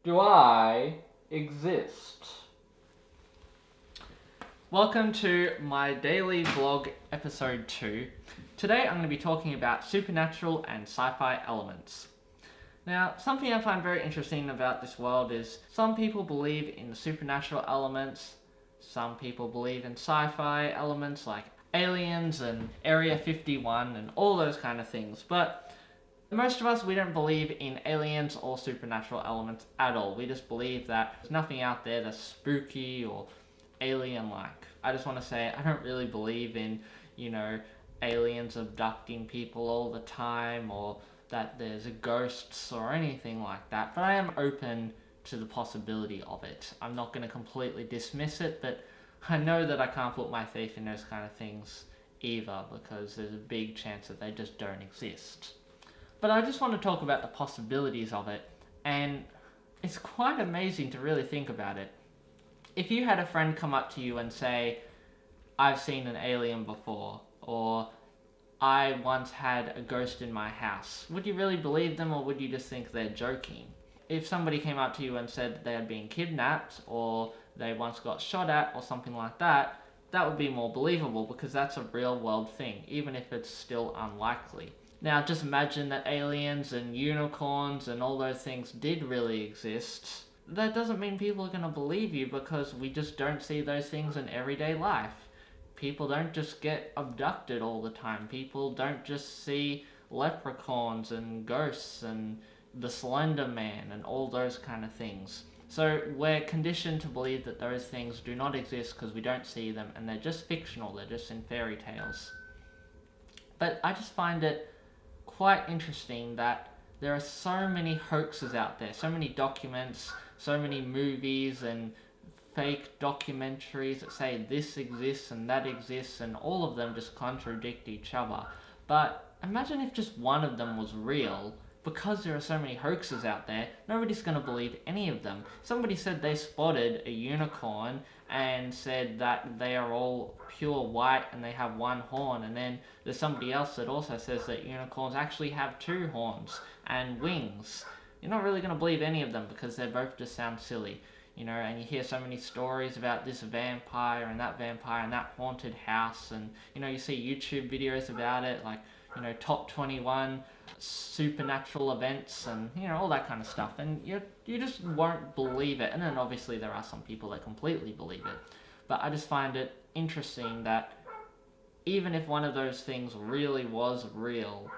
Do I exist? Welcome to my daily vlog episode 2. Today I'm going to be talking about supernatural and sci-fi elements. Now, something I find very interesting about this world is some people believe in the supernatural elements, some people believe in sci-fi elements like aliens and Area 51 and all those kind of things, but most of us, we don't believe in aliens or supernatural elements at all. We just believe that there's nothing out there that's spooky or alien-like. I just want to say I don't really believe in, aliens abducting people all the time or that there's ghosts or anything like that. But I am open to the possibility of it. I'm not going to completely dismiss it, but I know that I can't put my faith in those kind of things either because there's a big chance that they just don't exist. But I just want to talk about the possibilities of it, and it's quite amazing to really think about it. If you had a friend come up to you and say, I've seen an alien before, or I once had a ghost in my house, would you really believe them, or would you just think they're joking? If somebody came up to you and said they had been kidnapped, or they once got shot at, or something like that, that would be more believable because that's a real world thing, even if it's still unlikely. Now, just imagine that aliens and unicorns and all those things did really exist. That doesn't mean people are going to believe you because we just don't see those things in everyday life. People don't just get abducted all the time. People don't just see leprechauns and ghosts and the Slender Man and all those kind of things. So we're conditioned to believe that those things do not exist because we don't see them and they're just fictional, they're just in fairy tales. But I just find it quite interesting that there are so many hoaxes out there, so many documents, so many movies and fake documentaries that say this exists and that exists, and all of them just contradict each other. But imagine if just one of them was real. Because there are so many hoaxes out there, nobody's going to believe any of them. Somebody said they spotted a unicorn and said that they are all pure white and they have one horn, and then there's somebody else that also says that unicorns actually have 2 horns and wings. You're not really going to believe any of them because they both just sound silly. And you hear so many stories about this vampire and that haunted house, and you see YouTube videos about it, like top 21 supernatural events and all that kind of stuff, and you just won't believe it. And then obviously there are some people that completely believe it, but I just find it interesting that even if one of those things really was real,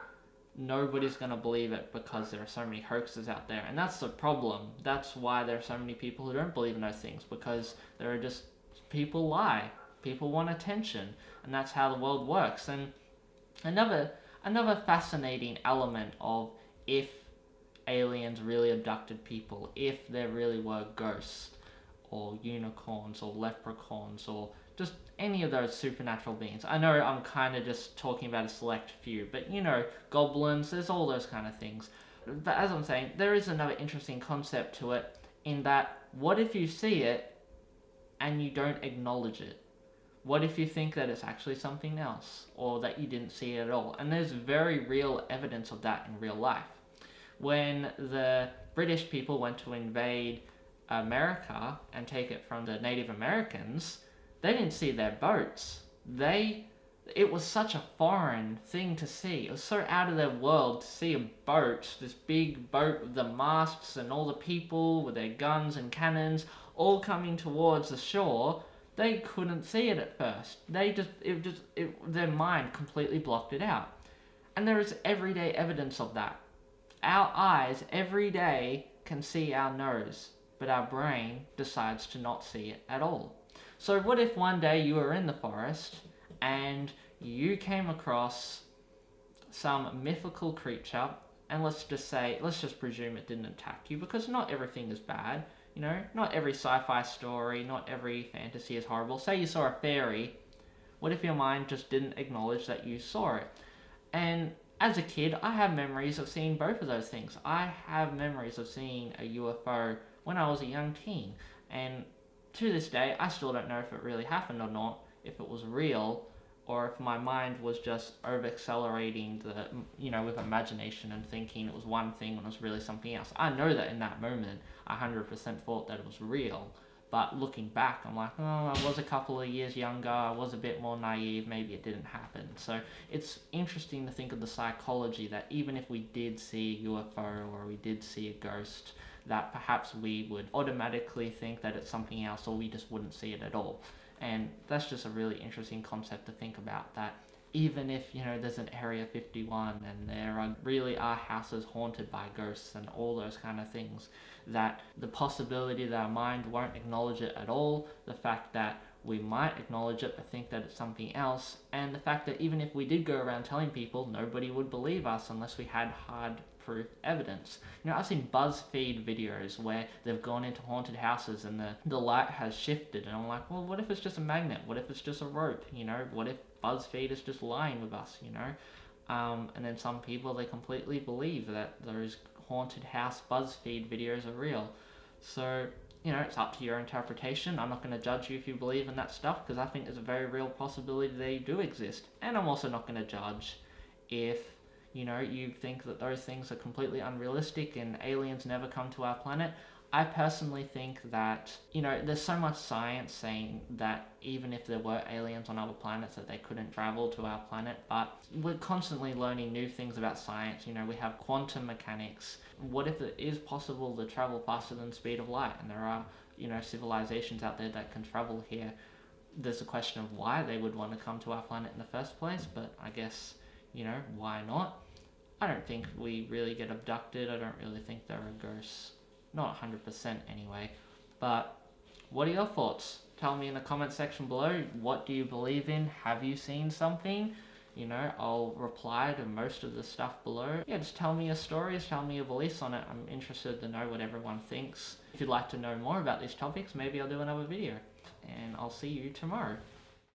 nobody's going to believe it because there are so many hoaxes out there. And that's the problem. That's why there are so many people who don't believe in those things, because there are just people lie, people want attention, and that's how the world works. And another fascinating element of if aliens really abducted people, if there really were ghosts or unicorns or leprechauns or just any of those supernatural beings. I know I'm kind of just talking about a select few, but goblins, there's all those kind of things. But as I'm saying, there is another interesting concept to it, in that what if you see it and you don't acknowledge it? What if you think that it's actually something else, or that you didn't see it at all? And there's very real evidence of that in real life. When the British people went to invade America and take it from the Native Americans, they didn't see their boats. It was such a foreign thing to see. It was so out of their world to see a boat, this big boat with the masts and all the people with their guns and cannons all coming towards the shore. They couldn't see it at first. Their mind completely blocked it out. And there is everyday evidence of that. Our eyes every day can see our nose, but our brain decides to not see it at all. So what if one day you were in the forest and you came across some mythical creature, and let's just presume it didn't attack you, because not everything is bad. Not every sci-fi story, not every fantasy is horrible. Say you saw a fairy, what if your mind just didn't acknowledge that you saw it? And as a kid, I have memories of seeing both of those things. I have memories of seeing a UFO when I was a young teen, and to this day, I still don't know if it really happened or not, if it was real, or if my mind was just over accelerating with imagination and thinking it was one thing when it was really something else. I know that in that moment I 100% thought that it was real, but looking back, I'm like, oh, I was a couple of years younger, I was a bit more naive, maybe it didn't happen. So it's interesting to think of the psychology that even if we did see a UFO or we did see a ghost, that perhaps we would automatically think that it's something else, or we just wouldn't see it at all. And that's just a really interesting concept to think about, that even if, there's an Area 51 and there really are houses haunted by ghosts and all those kind of things, that the possibility that our mind won't acknowledge it at all, the fact that we might acknowledge it but think that it's something else, and the fact that even if we did go around telling people, nobody would believe us unless we had hard proof evidence. I've seen BuzzFeed videos where they've gone into haunted houses and the light has shifted, and I'm like, well, what if it's just a magnet? What if it's just a rope? What if BuzzFeed is just lying with us? And then some people, they completely believe that those haunted house BuzzFeed videos are real. So, it's up to your interpretation. I'm not going to judge you if you believe in that stuff, because I think there's a very real possibility they do exist. And I'm also not going to judge if, you think that those things are completely unrealistic and aliens never come to our planet. I personally think that, there's so much science saying that even if there were aliens on other planets, that they couldn't travel to our planet, but we're constantly learning new things about science. We have quantum mechanics. What if it is possible to travel faster than the speed of light, and there are, civilizations out there that can travel here? There's a question of why they would want to come to our planet in the first place, but I guess, why not? I don't think we really get abducted. I don't really think there are ghosts. Not 100% anyway. But what are your thoughts? Tell me in the comment section below. What do you believe in? Have you seen something? I'll reply to most of the stuff below. Yeah, just tell me your stories, tell me your beliefs on it. I'm interested to know what everyone thinks. If you'd like to know more about these topics, maybe I'll do another video. And I'll see you tomorrow.